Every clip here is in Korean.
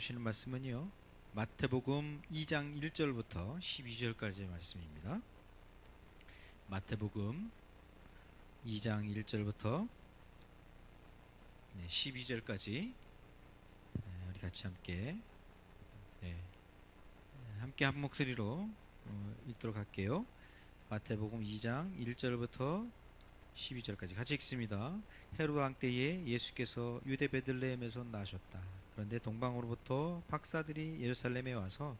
보시는 말씀은요, 마태복음 2장 1절부터 12절까지의 말씀입니다. 마태복음 2장 1절부터 12절까지 우리 같이 함께 한 목소리로 읽도록 할게요. 마태복음 2장 1절부터 12절까지 같이 읽습니다. 헤로드 왕 때에 예수께서 유대 베들레헴에서 나셨다. 그런데 동방으로부터 박사들이 예루살렘에 와서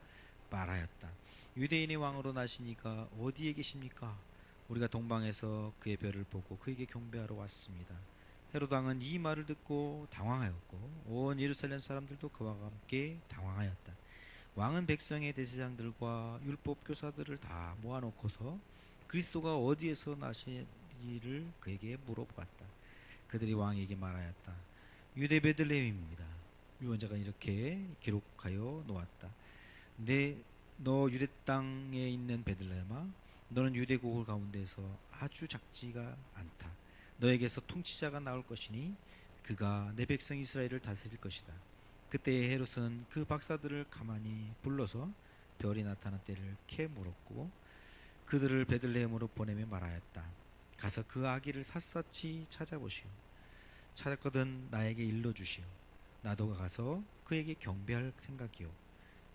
말하였다. 유대인의 왕으로 나시니까 어디에 계십니까? 우리가 동방에서 그의 별을 보고 그에게 경배하러 왔습니다. 헤로드 왕은 이 말을 듣고 당황하였고 온 예루살렘 사람들도 그와 함께 당황하였다. 왕은 백성의 대제사장들과 율법 교사들을 다 모아놓고서 그리스도가 어디에서 나시는지를 그에게 물어보았다. 그들이 왕에게 말하였다. 유대 베들레헴입니다. 유언자가 이렇게 기록하여 놓았다. 너 유대 땅에 있는 베들레헴아, 너는 유대국을 가운데서 아주 작지가 않다. 너에게서 통치자가 나올 것이니 그가 내 백성 이스라엘을 다스릴 것이다. 그때에 헤롯은 그 박사들을 가만히 불러서 별이 나타난 때를 캐 물었고 그들을 베들레헴으로 보내며 말하였다. 가서 그 아기를 샅샅이 찾아보시오. 찾았거든 나에게 일러주시오. 나도 가서 그에게 경배할 생각이오.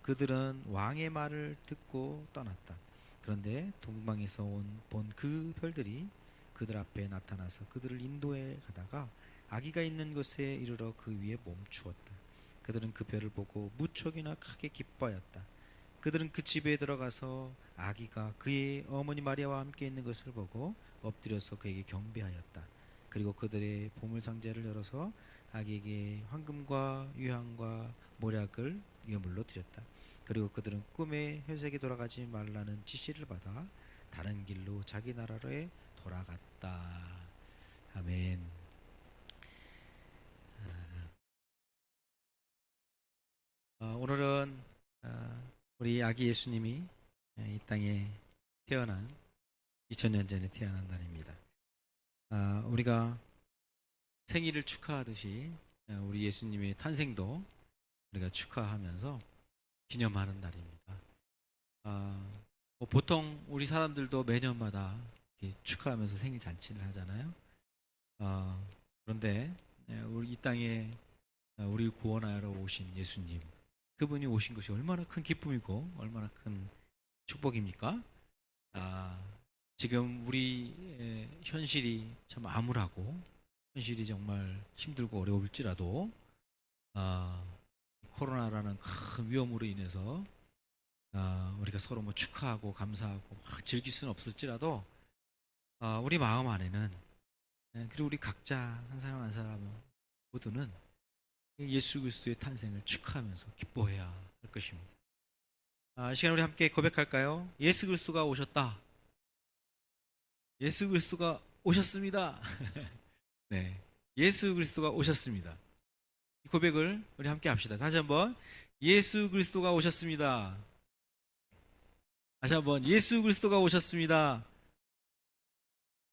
그들은 왕의 말을 듣고 떠났다. 그런데 동방에서 본 그 별들이 그들 앞에 나타나서 그들을 인도해 가다가 아기가 있는 곳에 이르러 그 위에 멈추었다. 그들은 그 별을 보고 무척이나 크게 기뻐하였다. 그들은 그 집에 들어가서 아기가 그의 어머니 마리아와 함께 있는 것을 보고 엎드려서 그에게 경배하였다. 그리고 그들의 보물 상자를 열어서 아기에게 황금과 유향과 모략을 유물로 드렸다. 그리고 그들은 꿈에 회색에 돌아가지 말라는 지시를 받아 다른 길로 자기 나라로 돌아갔다. 아멘. 오늘은 우리 아기 예수님이 이 땅에 태어난 2000년 전에 태어난 날입니다. 우리가 생일을 축하하듯이 우리 예수님의 탄생도 우리가 축하하면서 기념하는 날입니다. 보통 우리 사람들도 매년마다 축하하면서 생일 잔치를 하잖아요. 그런데 우리 이 땅에 우리 구원하러 오신 예수님, 그분이 오신 것이 얼마나 큰 기쁨이고 얼마나 큰 축복입니까? 지금 우리 현실이 참 암울하고 현실이 정말 힘들고 어려울지라도 코로나라는 큰 위험으로 인해서 우리가 서로 축하하고 감사하고 막 즐길 수는 없을지라도 우리 마음 안에는 그리고 우리 각자 한 사람 한 사람 모두는 예수 그리스도의 탄생을 축하하면서 기뻐해야 할 것입니다. 이 시간 우리 함께 고백할까요? 예수 그리스도가 오셨다. 예수 그리스도가 오셨습니다. 네, 예수 그리스도가 오셨습니다. 이 고백을 우리 함께 합시다. 다시 한번 예수 그리스도가 오셨습니다. 다시 한번 예수 그리스도가 오셨습니다.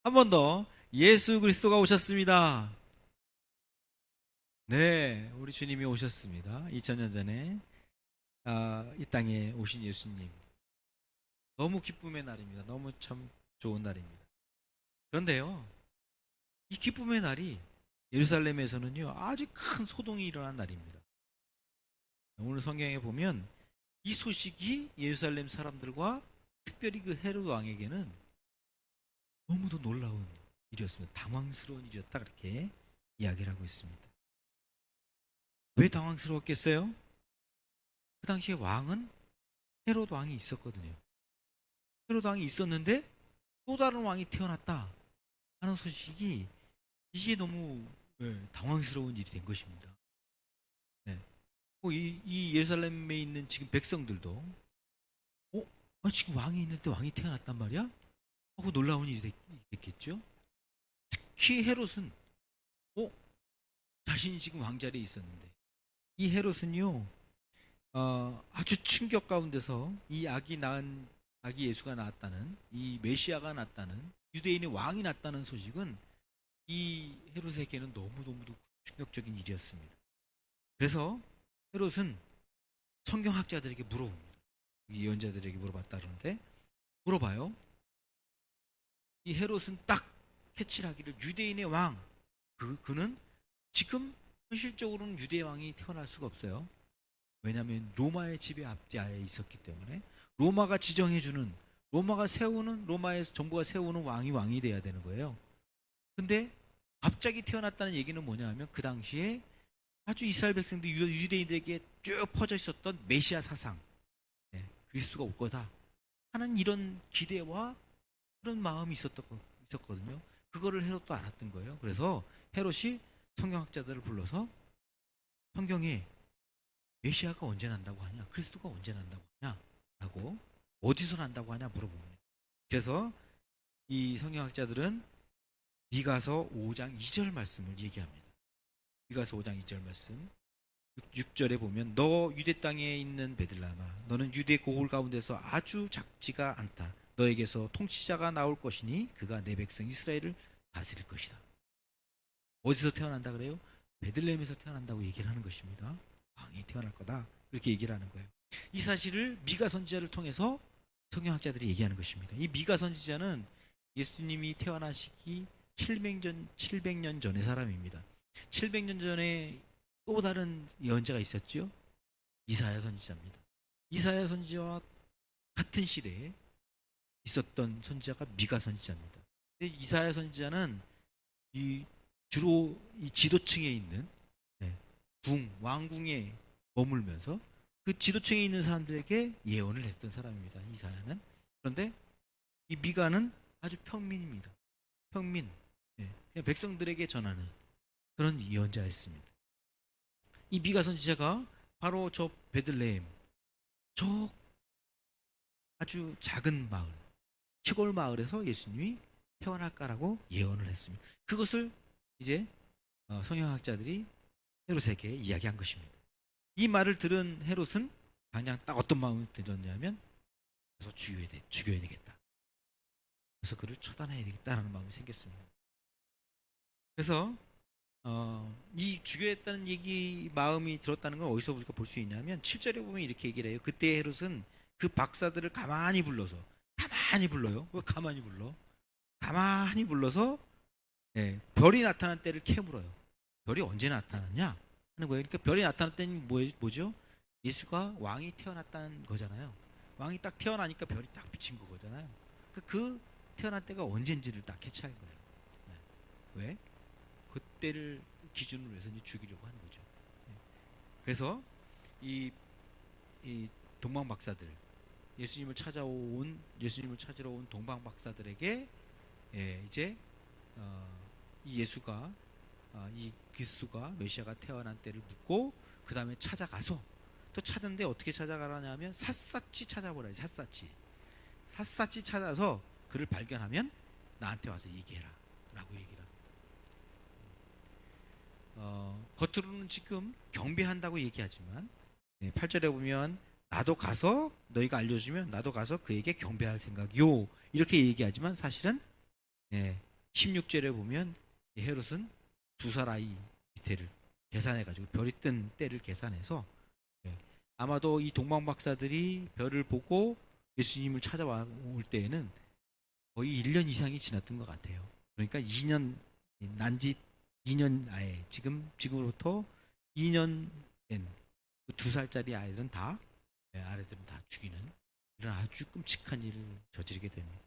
한 번 더 예수 그리스도가 오셨습니다. 네, 우리 주님이 오셨습니다. 2000년 전에 이 땅에 오신 예수님, 너무 기쁨의 날입니다. 너무 참 좋은 날입니다. 그런데요, 이 기쁨의 날이 예루살렘에서는요 아주 큰 소동이 일어난 날입니다. 오늘 성경에 보면 이 소식이 예루살렘 사람들과 특별히 그 헤로드 왕에게는 너무도 놀라운 일이었습니다. 당황스러운 일이었다, 그렇게 이야기를 하고 있습니다. 왜 당황스러웠겠어요? 그 당시에 왕은 헤로드 왕이 있었거든요. 헤로드 왕이 있었는데 또 다른 왕이 태어났다 하는 소식이, 이게 너무 당황스러운 일이 된 것입니다. 네. 이 예루살렘에 있는 지금 백성들도 지금 왕이 있는데 왕이 태어났단 말이야? 하고 놀라운 일이 됐겠죠. 특히 헤롯은 자신이 지금 왕자리에 있었는데, 이 헤롯은요 아주 충격 가운데서 이 아기 예수가 나왔다는, 이 메시아가 났다는, 유대인의 왕이 났다는 소식은 이 헤롯에게는 너무너무도 충격적인 일이었습니다. 그래서 헤롯은 성경학자들에게 물어봅니다. 이 예언자들에게 물어봤다 그러는데 물어봐요. 이 헤롯은 딱 캐치를 하기를 유대인의 왕 그는 지금 현실적으로는 유대 왕이 태어날 수가 없어요. 왜냐하면 로마의 지배 압제하에 있었기 때문에 로마가 지정해주는 로마가 세우는 로마의 정부가 세우는 왕이 돼야 되는 거예요. 근데 갑자기 태어났다는 얘기는 뭐냐 하면 그 당시에 아주 이스라엘 백성들 유대인들에게 쭉 퍼져 있었던 메시아 사상 그리스도가 올 거다 하는 이런 기대와 그런 마음이 있었거든요. 그거를 헤롯도 알았던 거예요. 그래서 헤롯이 성경학자들을 불러서 성경에 메시아가 언제 난다고 하냐, 그리스도가 언제 난다고 하냐 라고 어디서 난다고 하냐 물어봅니다. 그래서 이 성경학자들은 미가서 5장 2절 말씀을 얘기합니다. 미가서 5장 2절 말씀 6절에 보면 너 유대 땅에 있는 베들레헴아 너는 유대 고골 가운데서 아주 작지가 않다. 너에게서 통치자가 나올 것이니 그가 내 백성 이스라엘을 다스릴 것이다. 어디서 태어난다 그래요? 베들레헴에서 태어난다고 얘기를 하는 것입니다. 왕이 태어날 거다. 그렇게 얘기를 하는 거예요. 이 사실을 미가 선지자를 통해서 성경학자들이 얘기하는 것입니다. 이 미가 선지자는 예수님이 태어나시기 700년 전의 사람입니다. 700년 전에 또 다른 예언자가 있었죠. 이사야 선지자입니다. 이사야 선지자와 같은 시대에 있었던 선지자가 미가 선지자입니다. 근데 이사야 선지자는 주로 이 지도층에 있는 왕궁에 머물면서 그 지도층에 있는 사람들에게 예언을 했던 사람입니다. 이사야는. 그런데 이 미가는 아주 평민입니다. 평민. 그냥 백성들에게 전하는 그런 예언자였습니다. 이 미가 선지자가 바로 저 베들레헴, 저 아주 작은 마을, 시골 마을에서 예수님이 태어날까라고 예언을 했습니다. 그것을 이제 성경학자들이 헤롯에게 이야기한 것입니다. 이 말을 들은 헤롯은 당장 딱 어떤 마음이 들었냐면 그래서 죽여야 되겠다. 그래서 그를 처단해야 되겠다라는 마음이 생겼습니다. 그래서 이 죽여야겠다는 얘기 마음이 들었다는 걸 어디서 우리가 볼 수 있냐면 7절에 보면 이렇게 얘기를 해요. 그때 헤롯은 그 박사들을 가만히 불러요. 왜 가만히 불러? 가만히 불러서 별이 나타난 때를 캐물어요. 별이 언제 나타났냐 하는 거예요. 그러니까 별이 나타날 때는 뭐죠? 예수가 왕이 태어났다는 거잖아요. 왕이 딱 태어나니까 별이 딱 비친 거잖아요. 그 태어날 때가 언젠지를 딱 캐치한 거예요. 왜? 그때를 기준으로 해서 이제 죽이려고 하는 거죠. 그래서 이 동방 박사들 예수님을 찾으러 온 동방 박사들에게 이제 이 예수가 이 그리스도가 메시아가 태어난 때를 묻고 그 다음에 찾아가서 또 찾는데 어떻게 찾아가라냐면 샅샅이 찾아보라. 샅샅이 찾아서 그를 발견하면 나한테 와서 얘기해라 라고 얘기를 합니다. 겉으로는 지금 경배한다고 얘기하지만 8절에 보면 나도 가서 너희가 알려주면 나도 가서 그에게 경배할 생각이요 이렇게 얘기하지만 사실은 16절에 보면 헤롯은 2살 아이 밑에를 계산해가지고 별이 뜬 때를 계산해서 아마도 이 동방 박사들이 별을 보고 예수님을 찾아올 때에는 거의 1년 이상이 지났던 것 같아요. 그러니까 2년 난지 2년 아예 지금으로부터 2년 된 2살짜리 아이들은 아이들은 다 죽이는 이런 아주 끔찍한 일을 저지르게 됩니다.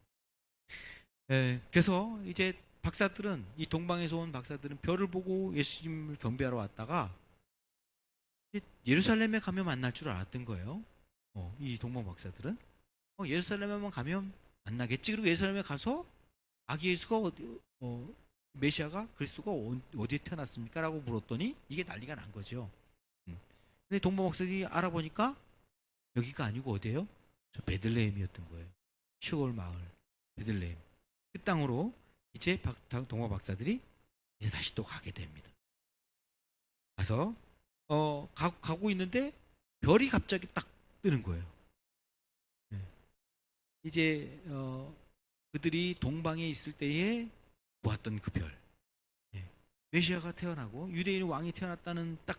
그래서 이제 박사들은 이 동방에서 온 박사들은 별을 보고 예수님을 경배하러 왔다가 예루살렘에 가면 만날 줄 알았던 거예요. 이 동방 박사들은 예루살렘에만 가면 만나겠지. 그리고 예루살렘에 가서 아기 예수가 메시아가 그리스도가 어디에 태어났습니까? 라고 물었더니 이게 난리가 난 거죠. 근데 동방 박사들이 알아보니까 여기가 아니고 어디예요? 저 베들레헴이었던 거예요. 시골 마을 베들레헴. 그 땅으로 이제 동방 박사들이 이제 다시 또 가게 됩니다. 가서 가고 있는데 별이 갑자기 딱 뜨는 거예요. 이제 그들이 동방에 있을 때에 보았던 그 별, 메시아가 태어나고 유대인의 왕이 태어났다는 딱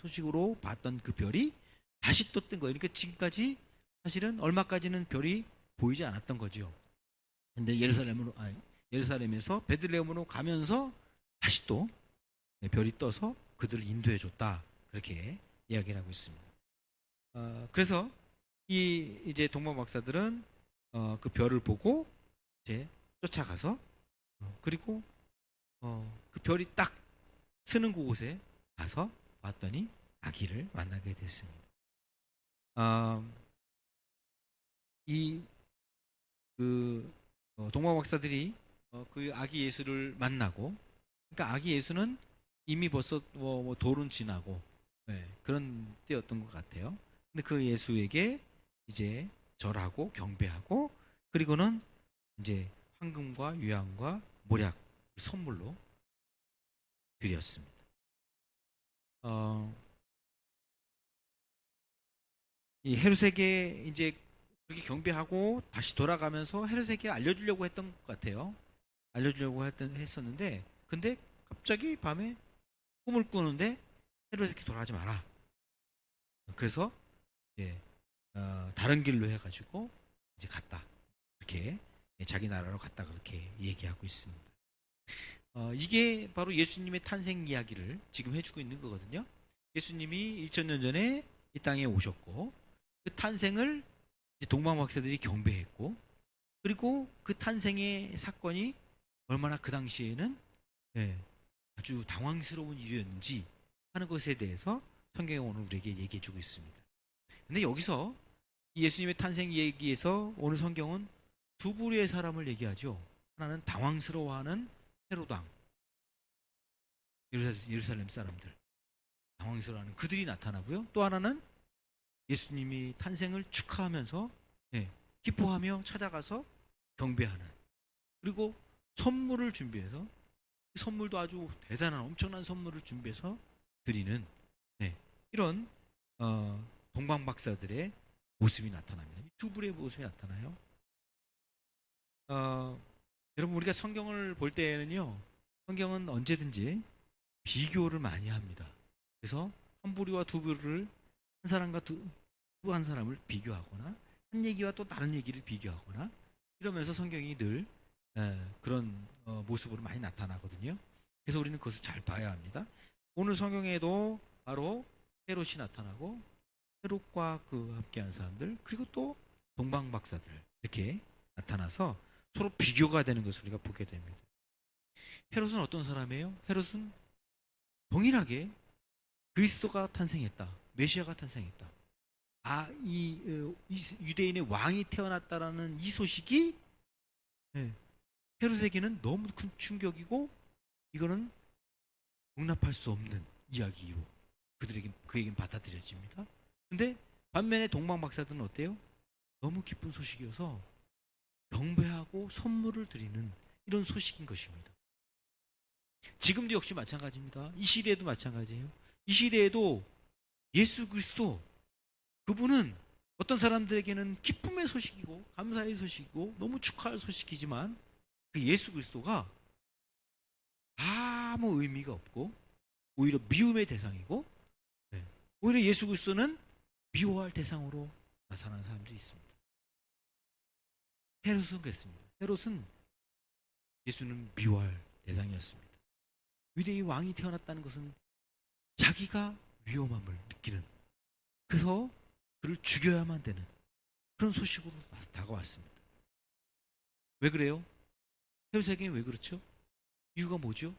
소식으로 봤던 그 별이 다시 또 뜬 거예요. 그러니까 지금까지 사실은 얼마까지는 별이 보이지 않았던 거죠. 근데 예루살렘에서 베들레헴으로 가면서 다시 또 별이 떠서 그들을 인도해 줬다. 그렇게 이야기를 하고 있습니다. 그래서 이제 동방 박사들은 그 별을 보고 이제 쫓아가서 그리고 그 별이 딱 쓰는 그곳에 가서 봤더니 아기를 만나게 됐습니다. 이그 동방 박사들이 그 아기 예수를 만나고, 그러니까 아기 예수는 이미 벌써 뭐 돌은 지나고 그런 때였던 것 같아요. 근데 그 예수에게 이제 절하고 경배하고 그리고는 이제 황금과 유향과 모략 선물로 드렸습니다. 이 헤롯에게 이제 그렇게 경배하고 다시 돌아가면서 헤롯에게 알려주려고 했던 것 같아요. 알려주려고 했었는데, 근데 갑자기 밤에 꿈을 꾸는데 헤롯에게 돌아가지 마라. 그래서 이제 다른 길로 해가지고 이제 갔다. 이렇게 자기 나라로 갔다 그렇게 얘기하고 있습니다. 이게 바로 예수님의 탄생 이야기를 지금 해주고 있는 거거든요. 예수님이 2000년 전에 이 땅에 오셨고 그 탄생을 이제 동방 박사들이 경배했고, 그리고 그 탄생의 사건이 얼마나 그 당시에는 아주 당황스러운 일이었는지 하는 것에 대해서 성경이 오늘 우리에게 얘기해 주고 있습니다. 근데 여기서 예수님의 탄생 얘기에서 오늘 성경은 두 부류의 사람을 얘기하죠. 하나는 당황스러워하는 헤롯 왕, 예루살렘 사람들, 당황스러워하는 그들이 나타나고요. 또 하나는 예수님이 탄생을 축하하면서 기뻐하며 찾아가서 경배하는, 그리고 선물을 준비해서 선물도 아주 대단한 엄청난 선물을 준비해서 드리는 이런 동방 박사들의 모습이 나타납니다. 두 불의 모습이 나타나요. 여러분, 우리가 성경을 볼 때는요, 성경은 언제든지 비교를 많이 합니다. 그래서 한 부류와 두 부류를, 한 사람과 또 한 사람을 비교하거나 한 얘기와 또 다른 얘기를 비교하거나 이러면서 성경이 늘 그런 모습으로 많이 나타나거든요. 그래서 우리는 그것을 잘 봐야 합니다. 오늘 성경에도 바로 헤롯이 나타나고 헤롯과 그 함께하는 사람들, 그리고 또 동방 박사들 이렇게 나타나서 서로 비교가 되는 것을 우리가 보게 됩니다. 헤롯은 어떤 사람이에요? 헤롯은 동일하게 그리스도가 탄생했다, 메시아가 탄생했다, 이 유대인의 왕이 태어났다라는 이 소식이 헤롯에게는 너무 큰 충격이고, 이거는 용납할 수 없는 이야기로 그에겐 받아들여집니다. 근데 반면에 동방 박사들은 어때요? 너무 기쁜 소식이어서 경배하고 선물을 드리는 이런 소식인 것입니다. 지금도 역시 마찬가지입니다. 이 시대에도 마찬가지예요. 이 시대에도 예수 그리스도, 그분은 어떤 사람들에게는 기쁨의 소식이고 감사의 소식이고 너무 축하할 소식이지만, 그 예수 그리스도가 아무 의미가 없고 오히려 미움의 대상이고, 오히려 예수 그리스도는 미워할 대상으로 나타나는 사람들이 있습니다. 헤롯은 그랬습니다. 헤롯은 예수는 미워할 대상이었습니다. 유대의 왕이 태어났다는 것은 자기가 위험함을 느끼는, 그래서 그를 죽여야만 되는 그런 소식으로 다가왔습니다. 왜 그래요? 헤롯에게는 왜 그렇죠? 이유가 뭐죠?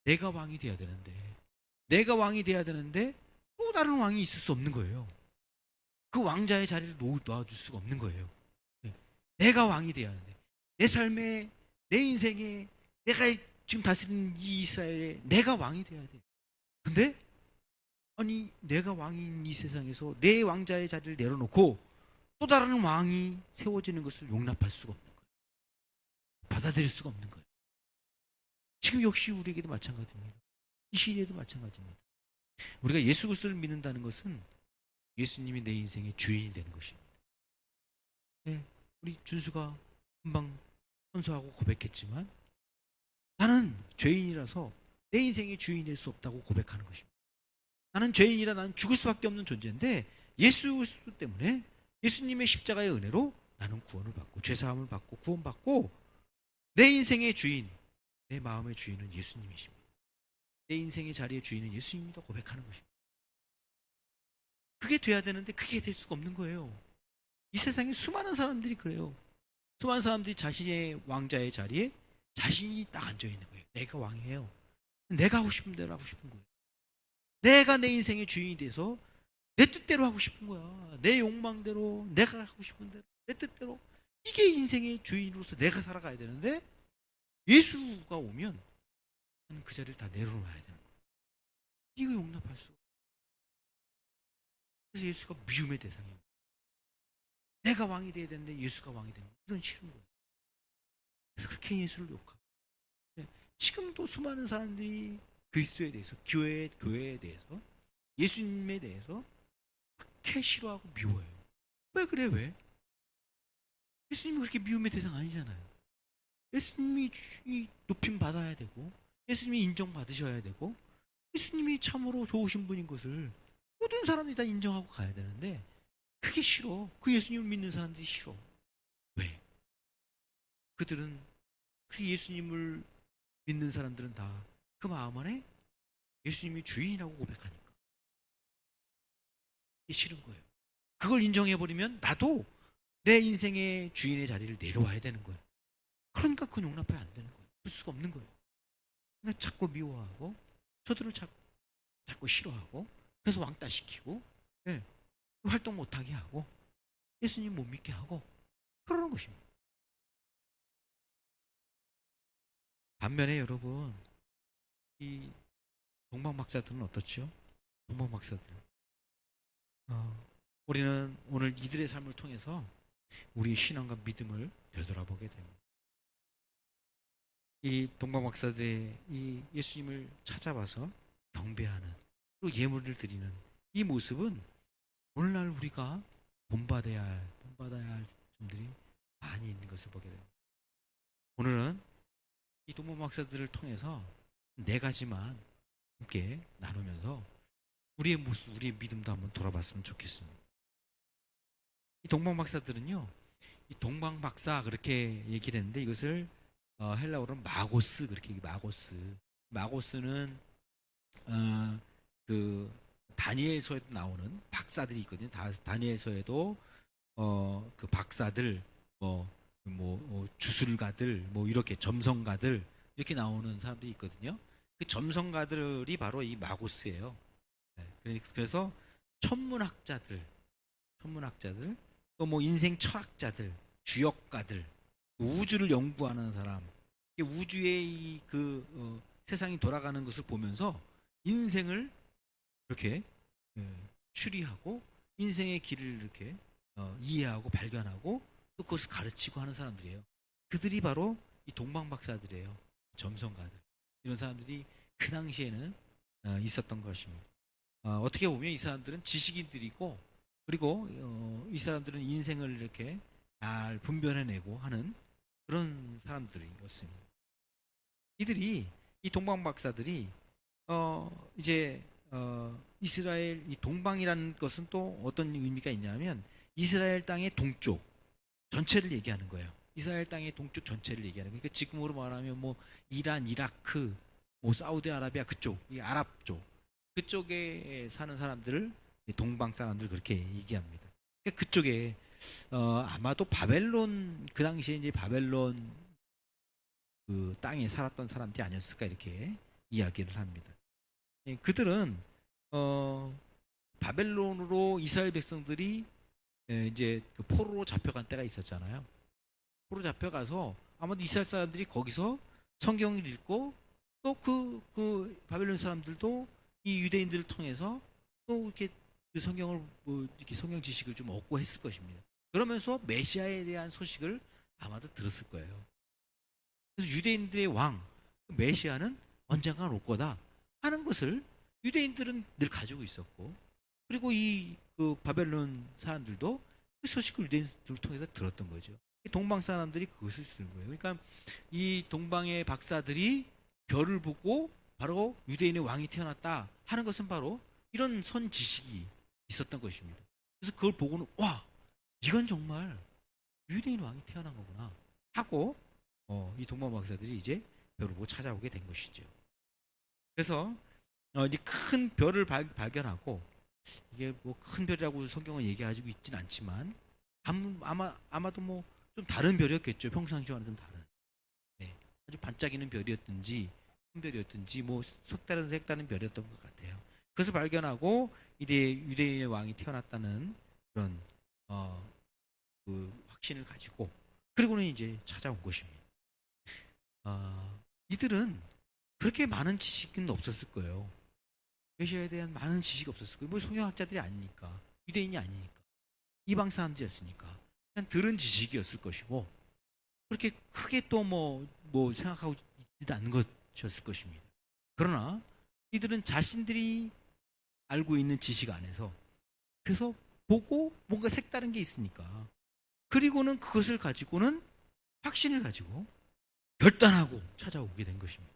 내가 왕이 돼야 되는데 또 다른 왕이 있을 수 없는 거예요. 그 왕자의 자리를 놓아줄 수가 없는 거예요. 내가 왕이 돼야 하는데, 내 삶에, 내 인생에, 내가 지금 다스리는 이 이스라엘에 내가 왕이 돼야 돼. 근데 아니, 내가 왕인 이 세상에서 내 왕자의 자리를 내려놓고 또 다른 왕이 세워지는 것을 용납할 수가 없는 거예요. 받아들일 수가 없는 거예요. 지금 역시 우리에게도 마찬가지입니다. 이 시대에도 마찬가지입니다. 우리가 예수 그리스도를 믿는다는 것은 예수님이 내 인생의 주인이 되는 것입니다. 우리 준수가 금방 선서하고 고백했지만, 나는 죄인이라서 내 인생의 주인이 될 수 없다고 고백하는 것입니다. 나는 죄인이라 나는 죽을 수밖에 없는 존재인데 예수 그리스도 때문에 예수님의 십자가의 은혜로 나는 구원을 받고 죄사함을 받고 구원받고 내 인생의 주인, 내 마음의 주인은 예수님이십니다. 내 인생의 자리의 주인은 예수님이다 고백하는 것입니다. 그게 돼야 되는데 그게 될 수가 없는 거예요. 이 세상에 수많은 사람들이 그래요. 수많은 사람들이 자신의 왕자의 자리에 자신이 딱 앉아 있는 거예요. 내가 왕이에요. 내가 하고 싶은 대로 하고 싶은 거예요. 내가 내 인생의 주인이 돼서 내 뜻대로 하고 싶은 거야. 내 욕망대로, 내가 하고 싶은 대로, 내 뜻대로. 이게 인생의 주인으로서 내가 살아가야 되는데 예수가 오면 나는 그 자리를 다 내려놔야 되는 거예요. 이거 용납할 수 없어요. 그래서 예수가 미움의 대상이에요. 내가 왕이 돼야 되는데 예수가 왕이 되는 거예요. 이건 싫은 거예요. 그래서 그렇게 예수를 욕하고 지금도 수많은 사람들이 그리스도에 대해서 교회에 대해서 예수님에 대해서 그렇게 싫어하고 미워해요. 왜 그래 왜? 예수님이 그렇게 미움의 대상 아니잖아요. 예수님이 높임 받아야 되고 예수님이 인정받으셔야 되고 예수님이 참으로 좋으신 분인 것을 모든 사람들이 다 인정하고 가야 되는데 그게 싫어. 그 예수님을 믿는 사람들이 싫어. 왜? 그들은 그 예수님을 믿는 사람들은 다 그 마음 안에 예수님이 주인이라고 고백하니까 이게 싫은 거예요. 그걸 인정해버리면 나도 내 인생의 주인의 자리를 내려와야 되는 거예요. 그러니까 그건 용납해야 안 되는 거예요. 볼 수가 없는 거예요. 그러니까 자꾸 미워하고 저들을 자꾸 싫어하고 그래서 왕따시키고 예, 활동 못하게 하고 예수님 못 믿게 하고 그러는 것입니다. 반면에 여러분 이 동방박사들은 어떻죠? 동방박사들 우리는 오늘 이들의 삶을 통해서 우리의 신앙과 믿음을 되돌아보게 됩니다. 이 동방박사들의 이 예수님을 찾아와서 경배하는 그리고 예물을 드리는 이 모습은 오늘날 우리가 본받아야 할 점들이 많이 있는 것을 보게 됩니다. 오늘은 이 동방박사들을 통해서 네 가지만 함께 나누면서 우리의 모습, 우리의 믿음도 한번 돌아봤으면 좋겠습니다. 이 동방박사들은요, 이 동방박사 그렇게 얘기를 했는데 이것을 헬라어로는 마고스 그렇게 마고스는 그 다니엘서에도 나오는 박사들이 있거든요. 다니엘서에도 그 박사들 주술가들 이렇게 점성가들 이렇게 나오는 사람들이 있거든요. 그 점성가들이 바로 이 마고스예요. 네, 그래서 천문학자들 또 인생 철학자들, 주역가들, 우주를 연구하는 사람, 우주의 세상이 돌아가는 것을 보면서 인생을 이렇게 추리하고 인생의 길을 이렇게 이해하고 발견하고 또 그것을 가르치고 하는 사람들이에요. 그들이 바로 이 동방박사들이에요. 점성가들 이런 사람들이 그 당시에는 있었던 것입니다. 어떻게 보면 이 사람들은 지식인들이고 그리고 이 사람들은 인생을 이렇게 잘 분별해내고 하는 그런 사람들이었습니다. 이 동방박사들이 이제 이스라엘 이 동방이라는 것은 또 어떤 의미가 있냐면 이스라엘 땅의 동쪽 전체를 얘기하는 거예요. 이스라엘 땅의 동쪽 전체를 얘기하는 거예요. 그러니까 지금으로 말하면 이란, 이라크, 사우디아라비아 그쪽, 이 아랍 쪽 그쪽에 사는 사람들을 동방 사람들 그렇게 얘기합니다. 그러니까 그쪽에 아마도 바벨론 그 당시에 이제 바벨론 그 땅에 살았던 사람들이 아니었을까 이렇게 이야기를 합니다. 그들은 바벨론으로 이스라엘 백성들이 이제 그 포로로 잡혀간 때가 있었잖아요. 포로 잡혀가서 아마도 이스라엘 사람들이 거기서 성경을 읽고 또 그 바벨론 사람들도 이 유대인들을 통해서 또 이렇게 그 성경을 이렇게 성경 지식을 좀 얻고 했을 것입니다. 그러면서 메시아에 대한 소식을 아마도 들었을 거예요. 그래서 유대인들의 왕 메시아는 언젠가 올 거다 하는 것을 유대인들은 늘 가지고 있었고 그리고 그 바벨론 사람들도 그 소식을 유대인들을 통해서 들었던 거죠. 동방 사람들이 그것을 들은 거예요. 그러니까 이 동방의 박사들이 별을 보고 바로 유대인의 왕이 태어났다 하는 것은 바로 이런 선 지식이 있었던 것입니다. 그래서 그걸 보고는 와, 이건 정말 유대인 왕이 태어난 거구나 하고 이 동방 박사들이 이제 별을 보고 찾아오게 된 것이죠. 그래서 이제 큰 별을 발견하고, 이게 뭐 큰 별이라고 성경은 얘기하고 있진 않지만 아마도 뭐 좀 다른 별이었겠죠. 평상시와는 좀 다른, 네, 아주 반짝이는 별이었든지 큰 별이었든지 뭐 색다른 별이었던 것 같아요. 그것을 발견하고 이제 유대인의 왕이 태어났다는 그런 그 확신을 가지고, 그리고는 이제 찾아온 것입니다. 이들은 그렇게 많은 지식은 없었을 거예요. 메시아에 대한 많은 지식이 없었을 거예요. 뭐 성경학자들이 아니니까, 유대인이 아니니까, 이방 사람들이었으니까 그냥 들은 지식이었을 것이고, 그렇게 크게 또 뭐 생각하고 있지도 않는 것이었을 것입니다. 그러나 이들은 자신들이 알고 있는 지식 안에서, 그래서 보고 뭔가 색다른 게 있으니까, 그리고는 그것을 가지고는 확신을 가지고 결단하고 찾아오게 된 것입니다.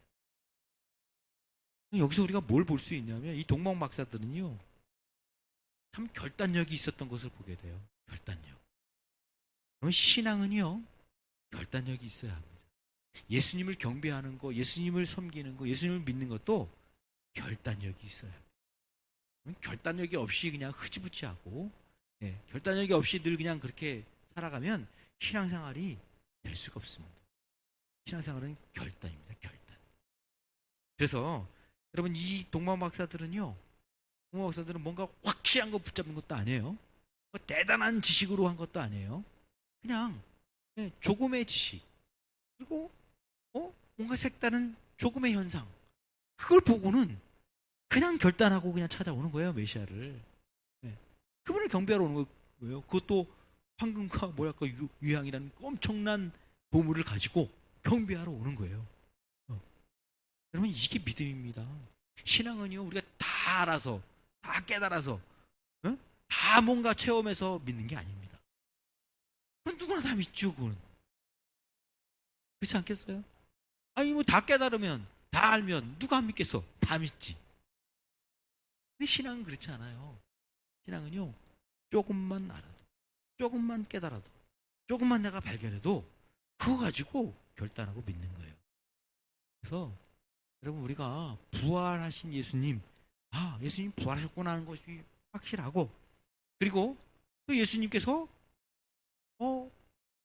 여기서 우리가 뭘 볼 수 있냐면, 이 동방 박사들은요, 참 결단력이 있었던 것을 보게 돼요. 결단력. 그럼 신앙은요, 결단력이 있어야 합니다. 예수님을 경배하는 거, 예수님을 섬기는 거, 예수님을 믿는 것도 결단력이 있어야 합니다. 결단력이 없이 그냥 흐지부지하고, 결단력이 없이 늘 그냥 그렇게 살아가면 신앙생활이 될 수가 없습니다. 신앙생활은 결단입니다. 결단. 그래서 여러분, 이 동방 박사들은 뭔가 확실한 거 붙잡는 것도 아니에요. 뭐 대단한 지식으로 한 것도 아니에요. 그냥 조금의 지식, 그리고 뭔가 색다른 조금의 현상, 그걸 보고는 그냥 결단하고 그냥 찾아오는 거예요. 메시아를. 그분을 경배하러 오는 거예요. 그것도 황금과 뭐랄까 유향이라는 엄청난 보물을 가지고 경배하러 오는 거예요. 여러분, 이게 믿음입니다. 신앙은요, 우리가 다 알아서, 다 깨달아서, 다 뭔가 체험해서 믿는 게 아닙니다. 그건 누구나 다 믿죠, 그건. 그렇지 않겠어요? 아니, 뭐 다 깨달으면, 다 알면 누가 안 믿겠어? 다 믿지. 근데 신앙은 그렇지 않아요. 신앙은요, 조금만 알아도, 조금만 깨달아도, 조금만 내가 발견해도 그거 가지고 결단하고 믿는 거예요. 그래서 여러분, 우리가 부활하신 예수님, 예수님 부활하셨구나 하는 것이 확실하고, 그리고 또 예수님께서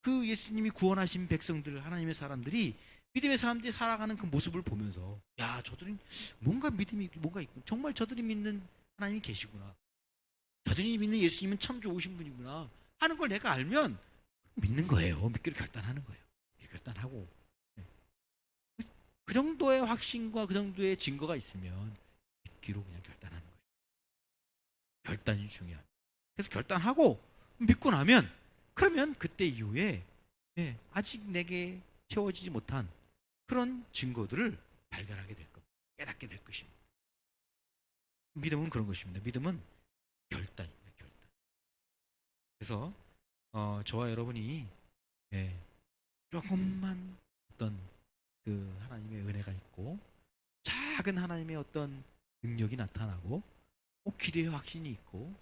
그 예수님이 구원하신 백성들, 하나님의 사람들이, 믿음의 사람들이 살아가는 그 모습을 보면서, 야, 저들은 뭔가 믿음이 뭔가 있고, 정말 저들이 믿는 하나님이 계시구나, 저들이 믿는 예수님은 참 좋으신 분이구나 하는 걸 내가 알면 믿는 거예요. 믿기로 결단하는 거예요. 결단하고, 그 정도의 확신과 그 정도의 증거가 있으면 믿기로 그냥 결단하는 거예요. 결단이 중요합니다. 그래서 결단하고 믿고 나면, 그러면 그때 이후에 아직 내게 채워지지 못한 그런 증거들을 발견하게 될 겁니다. 깨닫게 될 것입니다. 믿음은 그런 것입니다. 믿음은 결단입니다. 결단. 그래서 저와 여러분이 조금만 어떤 그 하나님의 은혜가 있고, 작은 하나님의 어떤 능력이 나타나고, 기대의 확신이 있고,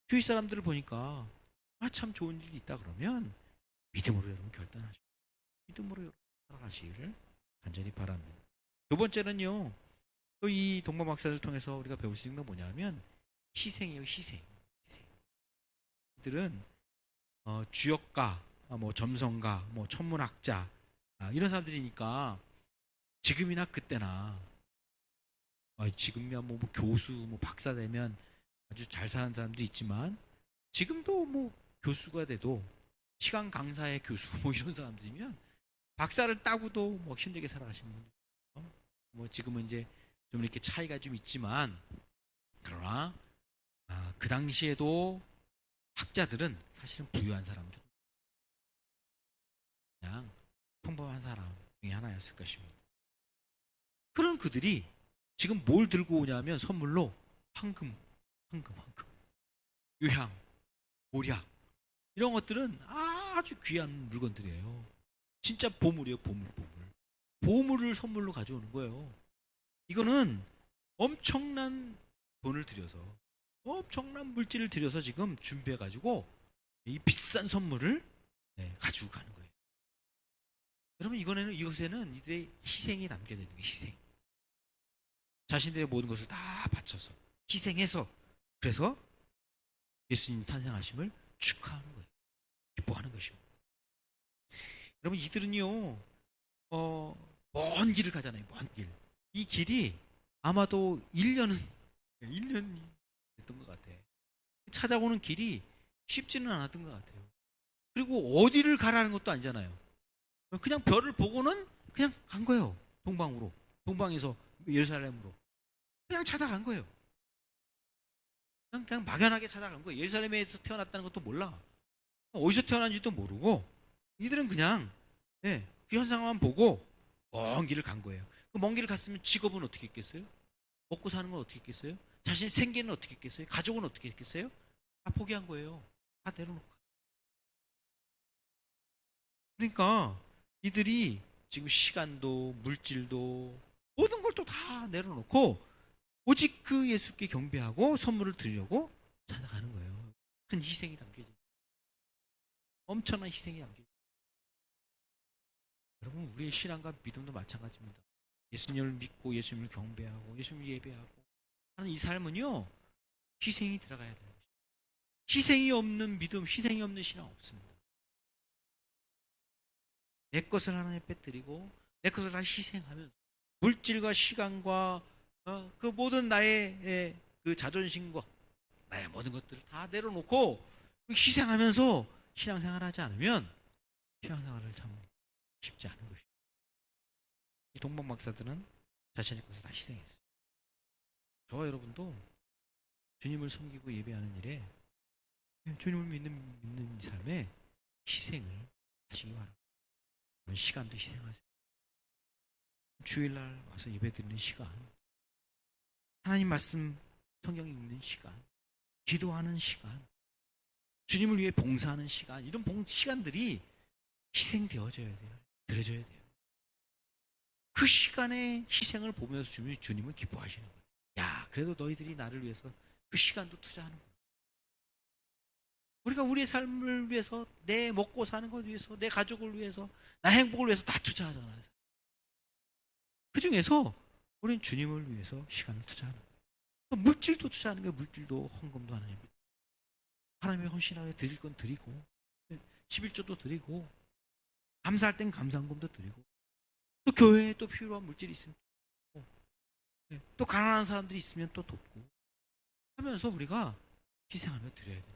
주위 사람들을 보니까 참 좋은 일이 있다 그러면 믿음으로 여러분 결단하시고 믿음으로 여러분 살아가시기를 간절히 바랍니다. 두 번째는요, 또 이 동방 박사를 통해서 우리가 배울 수 있는 건 뭐냐면 희생이에요. 희생. 이들은 주역가, 뭐 점성가, 뭐 천문학자, 이런 사람들이니까 지금이나 그때나, 지금이야 뭐 교수, 뭐 박사 되면 아주 잘 사는 사람도 있지만, 지금도 뭐 교수가 돼도 시간 강사의 교수 뭐 이런 사람들이면 박사를 따고도 뭐 힘들게 살아가시는 분들, 뭐 지금은 이제 좀 이렇게 차이가 좀 있지만, 그러나 그 당시에도 학자들은 사실은 부유한 사람들, 그냥 평범한 사람 중에 하나였을 것입니다. 그런 그들이 지금 뭘 들고 오냐면 선물로 황금, 유향, 모략, 이런 것들은 아주 귀한 물건들이에요. 진짜 보물이에요. 보물을 선물로 가져오는 거예요. 이거는 엄청난 돈을 들여서 엄청난 물질을 들여서 지금 준비해 가지고 이 비싼 선물을 가지고 가는 거예요. 여러분 이것에는 이들의 희생이 담겨져 있는 거예요. 희생. 자신들의 모든 것을 다 바쳐서 희생해서 그래서 예수님 탄생하심을 축하하는 거예요. 기뻐하는 것입니다. 여러분 이들은요 먼 길을 가잖아요. 먼 길. 이 길이 아마도 1년은 됐던 것 같아. 찾아오는 길이 쉽지는 않았던 것 같아요. 그리고 어디를 가라는 것도 아니잖아요. 그냥 별을 보고는 그냥 간 거예요. 동방으로. 동방에서 예루살렘으로. 그냥 찾아간 거예요. 그냥 막연하게 찾아간 거예요. 예루살렘에서 태어났다는 것도 몰라. 어디서 태어난지도 모르고 이들은 그냥 그 현상만 보고 먼 길을 간 거예요. 그 먼 길을 갔으면 직업은 어떻게 했겠어요? 먹고 사는 건 어떻게 했겠어요? 자신의 생계는 어떻게 했겠어요? 가족은 어떻게 했겠어요? 다 포기한 거예요. 다 내려놓고. 그러니까 이들이 지금 시간도 물질도 모든 걸 또 다 내려놓고 오직 그 예수께 경배하고 선물을 드리려고 찾아가는 거예요. 큰 희생이 담겨져 있어요. 엄청난 희생이 담겨져 있어요. 여러분 우리의 신앙과 믿음도 마찬가지입니다. 예수님을 믿고 예수님을 경배하고 예수님을 예배하고 하는 이 삶은요 희생이 들어가야 돼요. 희생이 없는 믿음, 희생이 없는 신앙 없습니다. 내 것을 하나님에 빼뜨리고 내 것을 다 희생하면 물질과 시간과 그 모든 나의 그 자존심과 나의 모든 것들을 다 내려놓고 희생하면서 신앙생활하지 않으면 신앙생활을 참 쉽지 않은 것입니다. 이 동방 박사들은 자신의 것을 다 희생했어요. 저와 여러분도 주님을 섬기고 예배하는 일에 주님을 믿는 삶에 희생을 하시기 바랍니다. 시간도 희생하세요. 주일날 와서 예배드리는 시간, 하나님 말씀 성경 읽는 시간, 기도하는 시간, 주님을 위해 봉사하는 시간, 이런 시간들이 희생되어져야 돼요. 드려져야 돼요. 그 시간의 희생을 보면서 주님은 기뻐하시는 거예요. 야, 그래도 너희들이 나를 위해서 그 시간도 투자하는 거예요. 우리가 우리의 삶을 위해서, 내 먹고 사는 것 위해서, 내 가족을 위해서, 나 행복을 위해서 다 투자하잖아요. 그 중에서 우리는 주님을 위해서 시간을 투자하는 거예요. 물질도 투자하는 거예요. 물질도 헌금도 하는 거예요. 하나님의 헌신하여 드릴 건 드리고 11조도 드리고 감사할 땐 감사헌금도 드리고 또 교회에 또 필요한 물질이 있으면 또 가난한 사람들이 있으면 또 돕고 하면서 우리가 희생하며 드려야 돼요.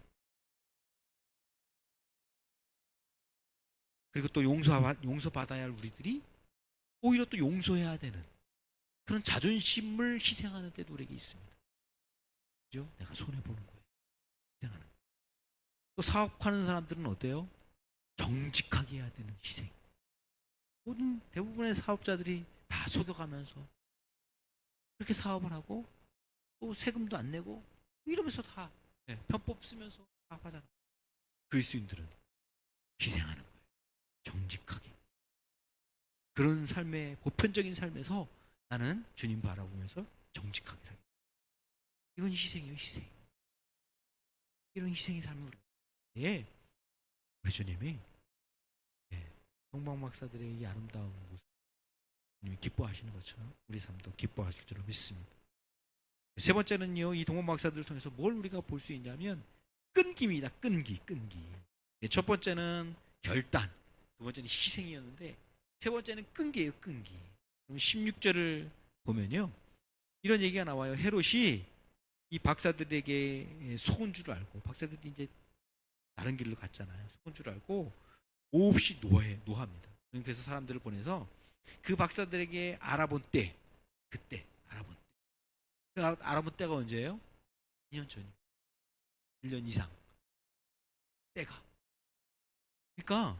그리고 또 용서받아야 할 우리들이 오히려 또 용서해야 되는 그런 자존심을 희생하는 때도 우리에게 있습니다. 그죠? 내가 손해보는 거예요. 희생하는 거예요. 또 사업하는 사람들은 어때요? 정직하게 해야 되는 희생. 모든 대부분의 사업자들이 다 속여가면서 그렇게 사업을 하고 또 세금도 안 내고 이러면서 다 편법 쓰면서 사업하잖아요. 그리스도인들은 희생하는 거예요. 정직하게. 그런 삶의 보편적인 삶에서 나는 주님 바라보면서 정직하게 살겠다. 이건 희생이에요. 희생. 이런 희생의 삶을 우리 주님이 동방 박사들의 이 아름다운 모습 주님이 기뻐하시는 것처럼 우리 삶도 기뻐하실 줄로 믿습니다. 세 번째는요, 이 동방 박사들을 통해서 뭘 우리가 볼 수 있냐면 끈기입니다. 끈기. 첫 번째는 결단, 두 번째는 희생이었는데 세 번째는 끈기예요. 끈기. 16절을 보면요, 이런 얘기가 나와요. 헤롯이 이 박사들에게 속은 줄 알고, 박사들이 이제 다른 길로 갔잖아요. 속은 줄 알고 몹시 노합니다. 그래서 사람들을 보내서 그 박사들에게 알아본 때, 그때 알아본 때. 그 알아본 때가 언제예요? 2년 전이에요. 1년 이상. 때가. 그러니까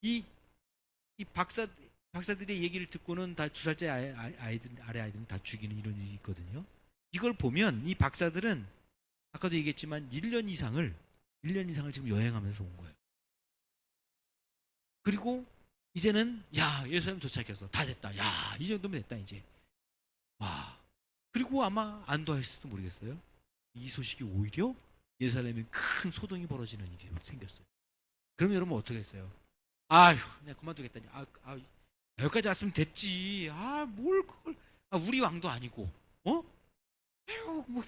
이 박사들의 얘기를 듣고는 다 2살째 아래 아이들은 다 죽이는 이런 일이 있거든요. 이걸 보면 이 박사들은 아까도 얘기했지만 1년 이상을 지금 여행하면서 온 거예요. 그리고 이제는 예루살렘 도착했어. 다 됐다. 이 정도면 됐다 이제. 와, 그리고 아마 안도하셨을지도 모르겠어요. 이 소식이 오히려 예루살렘에 큰 소동이 벌어지는 일이 생겼어요. 그럼 여러분 어떻게 했어요? 아휴, 내가 그만두겠다. 여기까지 왔으면 됐지. 뭘 그걸. 우리 왕도 아니고. 어?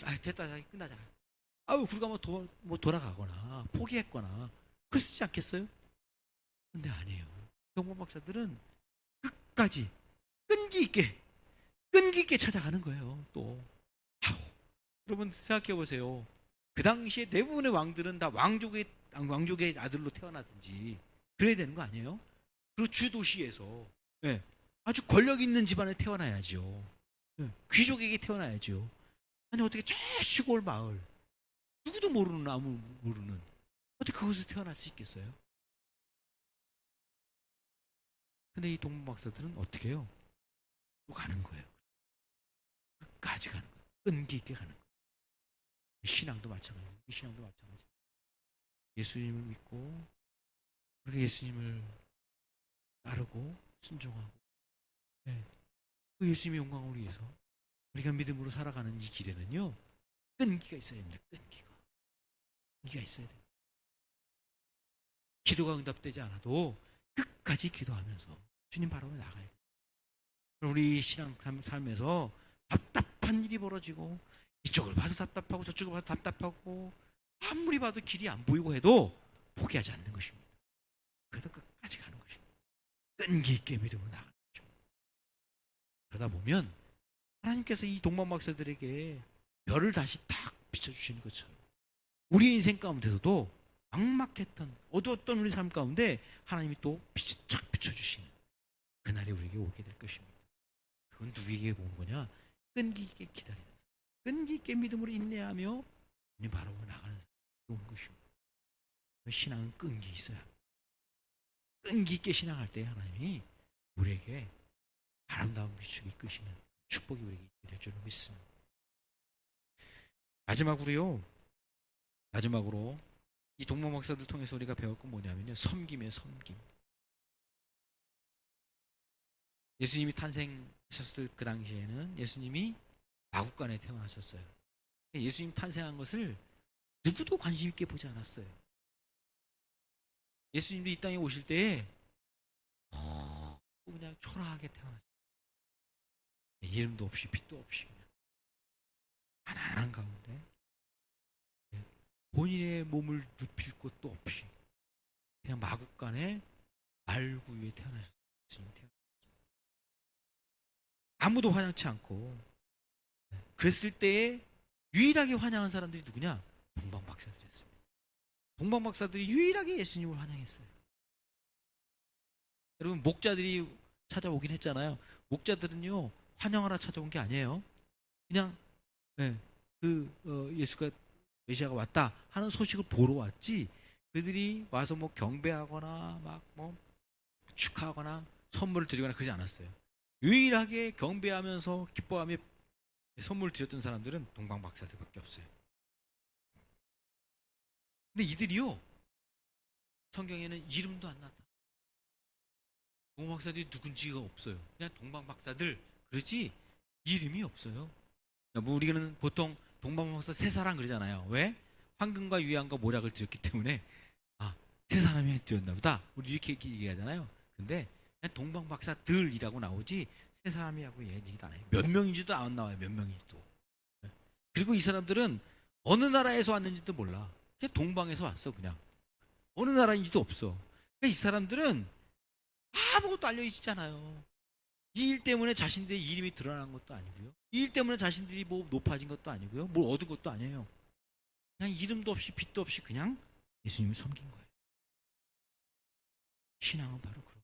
아유, 됐다. 끝나자. 우리가 뭐 돌아가거나 포기했거나 그렇지 않겠어요? 근데 아니에요. 동방 박사들은 끝까지 끈기 있게 찾아가는 거예요. 또. 아우, 여러분 생각해 보세요. 그 당시에 대부분의 왕들은 다 왕족의 아들로 태어나든지 그래야 되는 거 아니에요? 그리고 주도시에서, 예, 아주 권력 있는 집안에 태어나야죠. 예, 귀족에게 태어나야죠. 아니 어떻게 저 시골 마을 누구도 모르는 아무 모르는 어떻게 그곳에 태어날 수 있겠어요? 근데 이 동문 박사들은 어떻게 해요? 또 가는 거예요. 끝까지 가는 거예요. 끈기 있게 가는 거예요. 신앙도 마찬가지예요. 신앙도 마찬가지. 예수님을 믿고 그렇게 예수님을 따르고 순종하고, 네, 그 예수님의 영광을 위해서 우리가 믿음으로 살아가는 이 길에는요 끈기가 있어야 됩니다. 끈기가 있어야 돼요. 기도가 응답되지 않아도 끝까지 기도하면서 주님 바라보며 나가야 돼요. 우리 신앙 삶에서 답답한 일이 벌어지고 이쪽을 봐도 답답하고 저쪽을 봐도 답답하고 아무리 봐도 길이 안 보이고 해도 포기하지 않는 것입니다. 그래도 끝까지 가는 것입니다. 끈기 있게 믿음으로 나가는 거죠. 그러다 보면 하나님께서 이 동방 박사들에게 별을 다시 탁 비춰주시는 것처럼 우리 인생 가운데서도 막막했던 어두웠던 우리 삶 가운데 하나님이 또 빛을 탁 비춰주시는 그날이 우리에게 오게 될 것입니다. 그건 누구에게 본 거냐? 끈기 있게 기다리는, 끈기 있게 믿음으로 인내하며 바라보고 나가는 좋은 것입니다. 신앙은 끈기 있어야 합니다. 끈기 있게 신앙할 때 하나님이 우리에게 아름다운 빛을 이끄시는 축복이 우리에게 있게 될 줄로 믿습니다. 마지막으로 이 동방 박사들 통해서 우리가 배울 건 뭐냐면요, 섬김이에요. 섬김. 예수님이 탄생하셨을 그 당시에는 예수님이 마국간에 태어나셨어요. 예수님 탄생한 것을 누구도 관심 있게 보지 않았어요. 예수님도 이 땅에 오실 때에 그냥 초라하게 태어났어요. 이름도 없이 빛도 없이 그냥 가난한 가운데 본인의 몸을 눕힐 곳도 없이 그냥 마국간에 말구유에 태어나셨어요. 아무도 환영치 않고, 그랬을 때에 유일하게 환영한 사람들이 누구냐? 동방 박사들이었습니다. 동방 박사들이 유일하게 예수님을 환영했어요. 여러분, 목자들이 찾아오긴 했잖아요. 목자들은요 환영하러 찾아온 게 아니에요. 그냥, 네, 예수가 메시아가 왔다 하는 소식을 보러 왔지, 그들이 와서 뭐 경배하거나 막 뭐 축하하거나 선물을 드리거나 그러지 않았어요. 유일하게 경배하면서 기뻐하며 선물을 드렸던 사람들은 동방 박사들밖에 없어요. 근데 이들이요 성경에는 이름도 안 나타. 동방 박사들이 누군지가 없어요. 그냥 동방 박사들 그러지 이름이 없어요. 뭐 우리는 보통 동방 박사 세 사람 그러잖아요. 왜? 황금과 유향과 모략을 드렸기 때문에 세 사람이 드렸나 보다. 우리 이렇게 얘기하잖아요. 근데 그냥 동방 박사들이라고 나오지 세 사람이 하고 얘기도 안 해요. 몇 명인지도 안 나와요. 몇 명인지도. 그리고 이 사람들은 어느 나라에서 왔는지도 몰라. 그냥 동방에서 왔어. 그냥 어느 나라인지도 없어. 그러니까 이 사람들은 아무것도 알려지잖아요. 이 일 때문에 자신들의 이름이 드러난 것도 아니고요. 이 일 때문에 자신들이 뭐 높아진 것도 아니고요. 뭘 얻은 것도 아니에요. 그냥 이름도 없이 빛도 없이 그냥 예수님을 섬긴 거예요. 신앙은 바로 그런 거예요.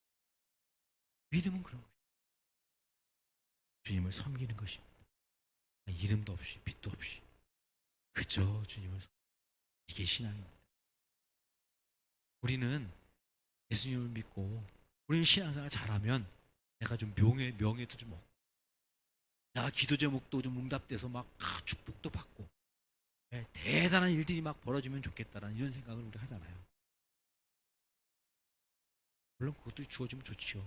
믿음은 그런 거예요. 주님을 섬기는 것입니다. 이름도 없이 빛도 없이 그저 주님을 섬기는, 이게 신앙입니다. 우리는 예수님을 믿고 우리는 신앙생활 잘하면 내가 좀 명예도 좀 얻고, 내가 기도 제목도 좀 응답돼서 막 축복도 받고, 대단한 일들이 막 벌어지면 좋겠다라는 이런 생각을 우리가 하잖아요. 물론 그것도 주어지면 좋지요.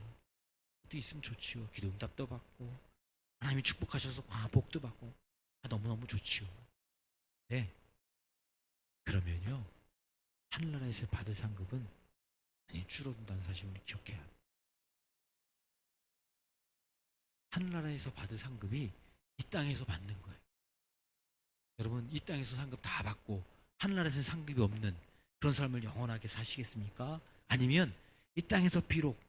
그것도 있으면 좋지요. 기도 응답도 받고 하나님이 축복하셔서 복도 받고 너무너무 좋지요. 네. 그러면요, 하늘나라에서 받을 상급은 많이 줄어든다는 사실을 기억해야 합니다. 하늘나라에서 받을 상급이 이 땅에서 받는 거예요. 여러분, 이 땅에서 상급 다 받고 하늘나라에서 상급이 없는 그런 삶을 영원하게 사시겠습니까? 아니면 이 땅에서 비록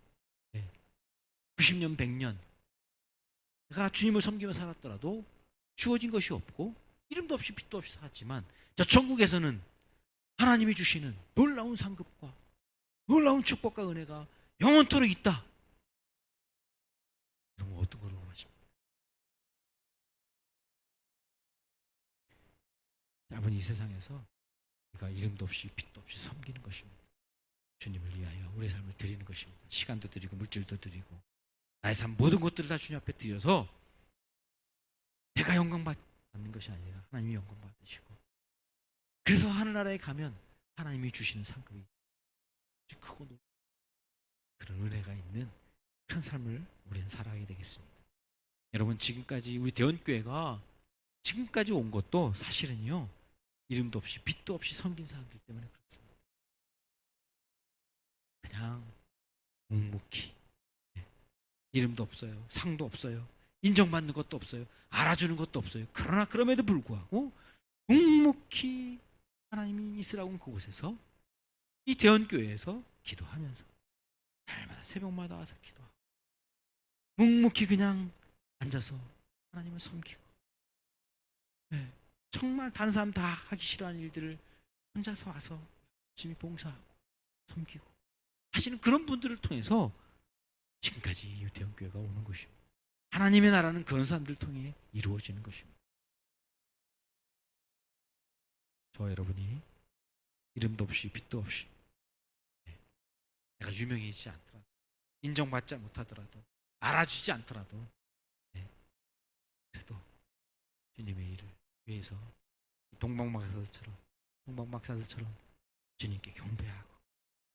90년, 100년 내가 주님을 섬기며 살았더라도 주어진 것이 없고 이름도 없이 빛도 없이 살았지만 저 천국에서는 하나님이 주시는 놀라운 상급과 놀라운 축복과 은혜가 영원토록 있다. 그럼 어떤 걸 원하십니까? 짧은 이 세상에서 우리가 이름도 없이 빛도 없이 섬기는 것입니다. 주님을 위하여 우리의 삶을 드리는 것입니다. 시간도 드리고 물질도 드리고 나의 삶 모든 것들을 다 주님 앞에 드려서 내가 영광 받는 것이 아니라 하나님이 영광 받으시고, 그래서 하늘나라에 가면 하나님이 주시는 상급이 크고 그런 은혜가 있는 그런 삶을 우리는 살아가게 되겠습니다. 여러분, 지금까지 우리 대원교회가 지금까지 온 것도 사실은요, 이름도 없이 빛도 없이 섬긴 사람들 때문에 그렇습니다. 그냥 묵묵히, 이름도 없어요, 상도 없어요, 인정받는 것도 없어요, 알아주는 것도 없어요. 그러나 그럼에도 불구하고 묵묵히 하나님이 있으라고 온 그곳에서 이 대원교회에서 기도하면서 날마다 새벽마다 와서 기도하고 묵묵히 그냥 앉아서 하나님을 섬기고, 정말 다른 사람 다 하기 싫어하는 일들을 혼자서 와서 열심히 봉사하고 섬기고 하시는 그런 분들을 통해서 지금까지 이 대원교회가 오는 것입니다. 하나님의 나라는 그런 사람들 통해 이루어지는 것입니다. 저와 여러분이 이름도 없이 빛도 없이 내가 유명해지지 않더라도, 인정받지 못하더라도, 알아주지 않더라도, 그래도 주님의 일을 위해서 동방박사들처럼 주님께 경배하고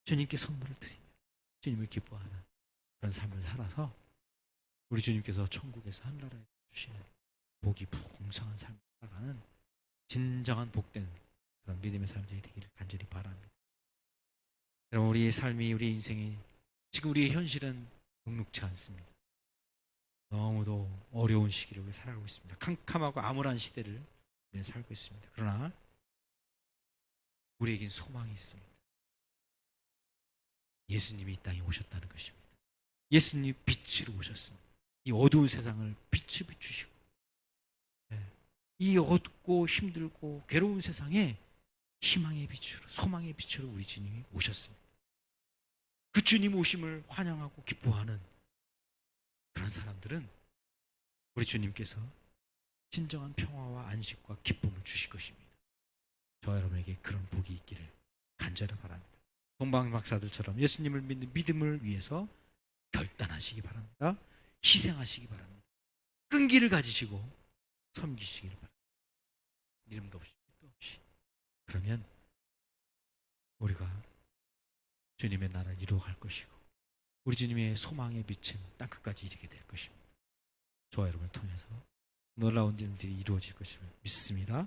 주님께 선물을 드리며 주님을 기뻐하는 그런 삶을 살아서 우리 주님께서 천국에서 하늘나라에 주시는 복이 풍성한 삶을 살아가는 진정한 복된 그런 믿음의 삶들이 되기를 간절히 바랍니다. 여러분, 우리의 삶이, 우리의 인생이, 지금 우리의 현실은 녹록지 않습니다. 너무도 어려운 시기를 우리 살아가고 있습니다. 캄캄하고 암울한 시대를 우리는 살고 있습니다. 그러나 우리에겐 소망이 있습니다. 예수님이 이 땅에 오셨다는 것입니다. 예수님이 빛으로 오셨습니다. 이 어두운 세상을 빛을 비추시고, 이 어둡고 힘들고 괴로운 세상에 희망의 빛으로, 소망의 빛으로 우리 주님이 오셨습니다. 그 주님 오심을 환영하고 기뻐하는 그런 사람들은 우리 주님께서 진정한 평화와 안식과 기쁨을 주실 것입니다. 저와 여러분에게 그런 복이 있기를 간절히 바랍니다. 동방박사들처럼 예수님을 믿는 믿음을 위해서 결단하시기 바랍니다. 희생하시기 바랍니다. 끈기를 가지시고 섬기시기를 바랍니다. 이름도 없이 뜻도 없이. 그러면 우리가 주님의 나라를 이루어갈 것이고 우리 주님의 소망의 빛은 땅끝까지 이르게 될 것입니다. 저와 여러분을 통해서 놀라운 일들이 이루어질 것을 믿습니다.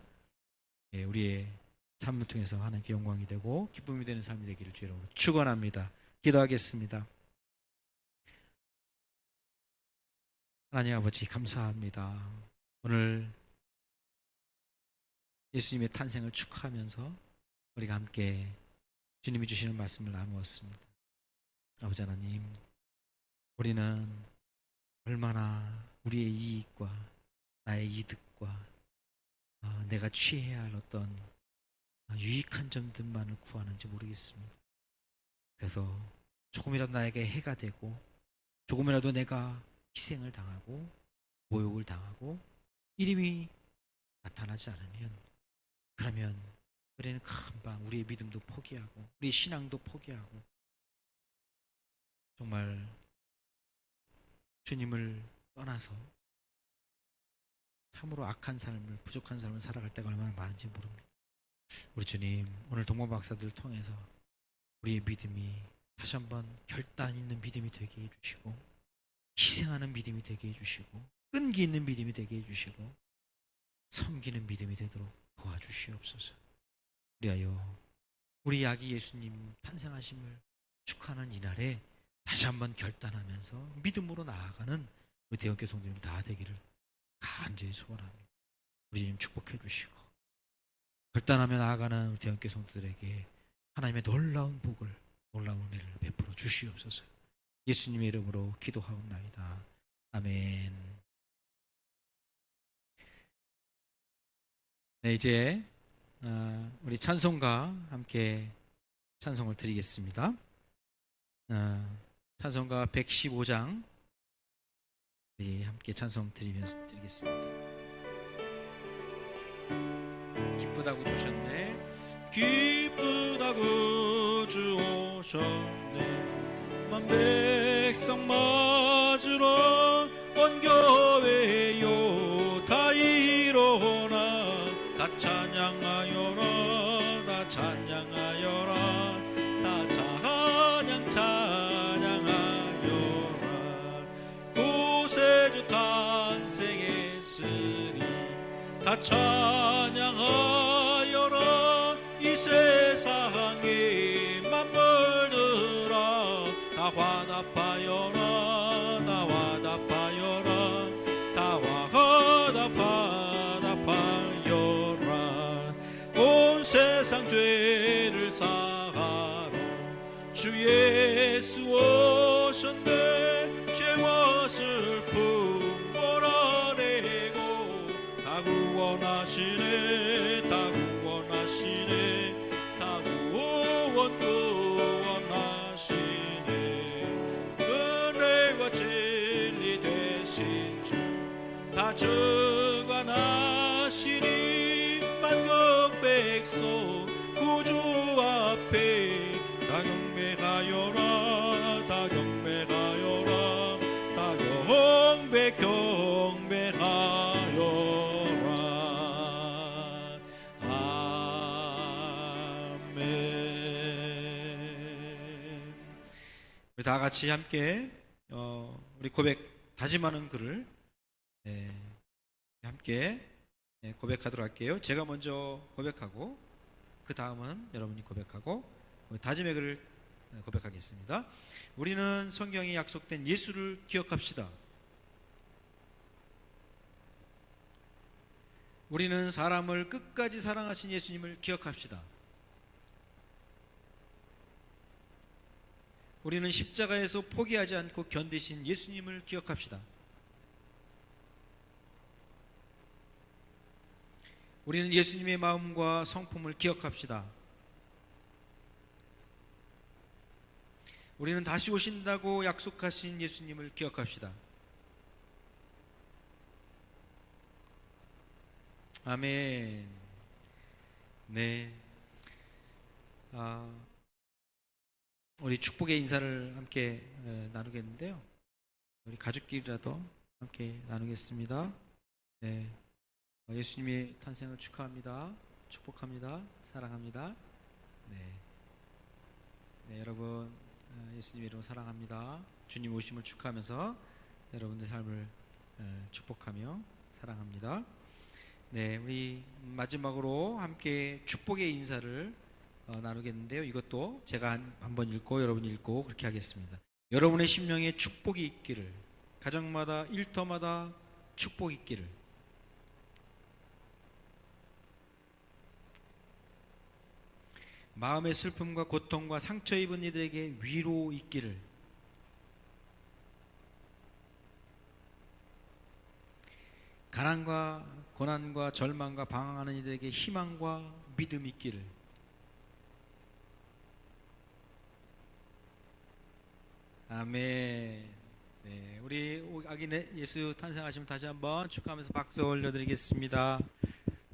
우리의 삶을 통해서 하나님께 영광이 되고 기쁨이 되는 삶이 되기를 주의 이름으로 축원합니다. 기도하겠습니다. 하나님 아버지, 감사합니다. 오늘 예수님의 탄생을 축하하면서 우리가 함께 주님이 주시는 말씀을 나누었습니다. 아버지 하나님, 우리는 얼마나 우리의 이익과 나의 이득과 내가 취해야 할 어떤 유익한 점들만을 구하는지 모르겠습니다. 그래서 조금이라도 나에게 해가 되고 조금이라도 내가 희생을 당하고 모욕을 당하고 이름이 나타나지 않으면, 그러면 우리는 금방 우리의 믿음도 포기하고 우리의 신앙도 포기하고 정말 주님을 떠나서 참으로 악한 삶을, 부족한 삶을 살아갈 때가 얼마나 많은지 모릅니다. 우리 주님, 오늘 동방박사들을 통해서 우리의 믿음이 다시 한번 결단 있는 믿음이 되게 해주시고 희생하는 믿음이 되게 해주시고 끈기 있는 믿음이 되게 해주시고 섬기는 믿음이 되도록 도와주시옵소서. 그리하여 우리 아기 예수님 탄생하심을 축하하는 이날에 다시 한번 결단하면서 믿음으로 나아가는 우리 대형교회 성도님 다 되기를 간절히 소원합니다. 우리 주님 축복해 주시고 결단하며 나아가는 우리 대형교회 성도들에게 하나님의 놀라운 복을, 놀라운 은혜를 베풀어 주시옵소서. 예수님의 이름으로 기도하옵나이다. 아멘. 네, 이제 우리 찬송가 함께 찬송을 드리겠습니다. 찬송가 115장 우리 함께 찬송 드리면서 드리겠습니다. 기쁘다고 주셨네, 기쁘다고 주 오셨네, 만 백성 맞으러 온 교회요 다 일어나 다 찬양하여라, 다 찬양하여라, 다 찬양하여라. 구세주 탄생했으니 다 찬양하여라. 이 세상에 만물들아 다 화답하여라, 다 화답하여라, 다 화답하여라. 온 세상 죄를 사하러 주 예수 오셨네, 죄와 슬픔 몰아내고 다 구원하시네, 다 구원하시네, 다 구원하시네. 은혜와 진리 되신 주 다 주관하시니 만국 백성 구주 앞에 다 경배하여라, 다 경배하여라, 다 경배하여라. 아멘. 우리 다 같이 함께 우리 고백 다짐하는 글을 함께 고백하도록 할게요. 제가 먼저 고백하고 그 다음은 여러분이 고백하고 다짐의 글을 고백하겠습니다. 우리는 성경에 약속된 예수를 기억합시다. 우리는 사람을 끝까지 사랑하신 예수님을 기억합시다. 우리는 십자가에서 포기하지 않고 견디신 예수님을 기억합시다. 우리는 예수님의 마음과 성품을 기억합시다. 우리는 다시 오신다고 약속하신 예수님을 기억합시다. 아멘. 네. 우리 축복의 인사를 함께 나누겠는데요. 우리 가족끼리라도 함께 나누겠습니다. 네. 예수님의 탄생을 축하합니다. 축복합니다. 사랑합니다. 네. 네, 여러분 예수님의 이름으로 사랑합니다. 주님 오심을 축하하면서 여러분의 삶을 축복하며 사랑합니다. 네, 우리 마지막으로 함께 축복의 인사를 나누겠는데요. 이것도 제가 한 번 읽고 여러분이 읽고 그렇게 하겠습니다. 여러분의 심령에 축복이 있기를, 가정마다 일터마다 축복이 있기를. 마음의 슬픔과 고통과 상처 입은 이들에게 위로 있기를. 가난과 고난과 절망과 방황하는 이들에게 희망과 믿음이 있기를. 아멘. 네, 우리 아기 예수 탄생하시면 다시 한번 축하하면서 박수 올려드리겠습니다.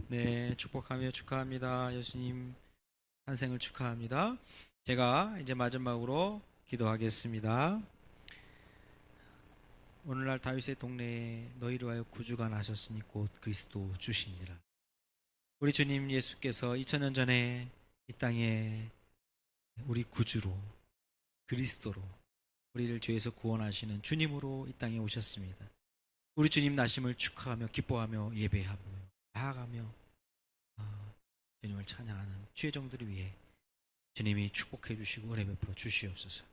네, 축복하며 축하합니다. 예수님 탄생을 축하합니다. 제가 이제 마지막으로 기도하겠습니다. 오늘날 다윗의 동네에 너희를 위하여 구주가 나셨으니 곧 그리스도 주시니라. 우리 주님 예수께서 2000년 전에 이 땅에 우리 구주로, 그리스도로 우리를 죄에서 구원하시는 주님으로 이 땅에 오셨습니다. 우리 주님 나심을 축하하며 기뻐하며 예배하며 나아가며 주님을 찬양하는 주의 종들을 위해 주님이 축복해 주시고 은혜 베풀어 주시옵소서.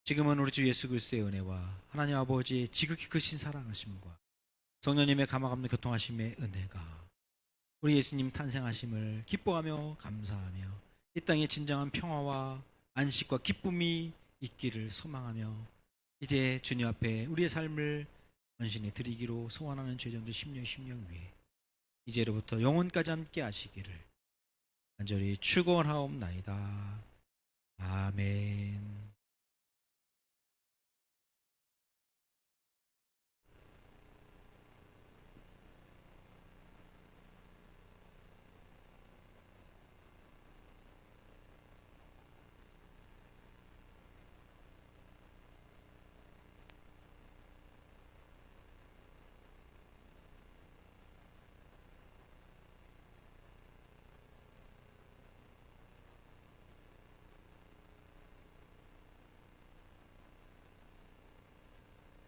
지금은 우리 주 예수 그리스도의 은혜와 하나님 아버지의 지극히 크신 사랑하심과 성령님의 감화감동 교통하심의 은혜가 우리 예수님 탄생하심을 기뻐하며 감사하며 이 땅에 진정한 평화와 안식과 기쁨이 있기를 소망하며 이제 주님 앞에 우리의 삶을 헌신해 드리기로 소원하는 죄정들 심령 위에 이제로부터 영원까지 함께 하시기를 간절히 축원하옵나이다. 아멘.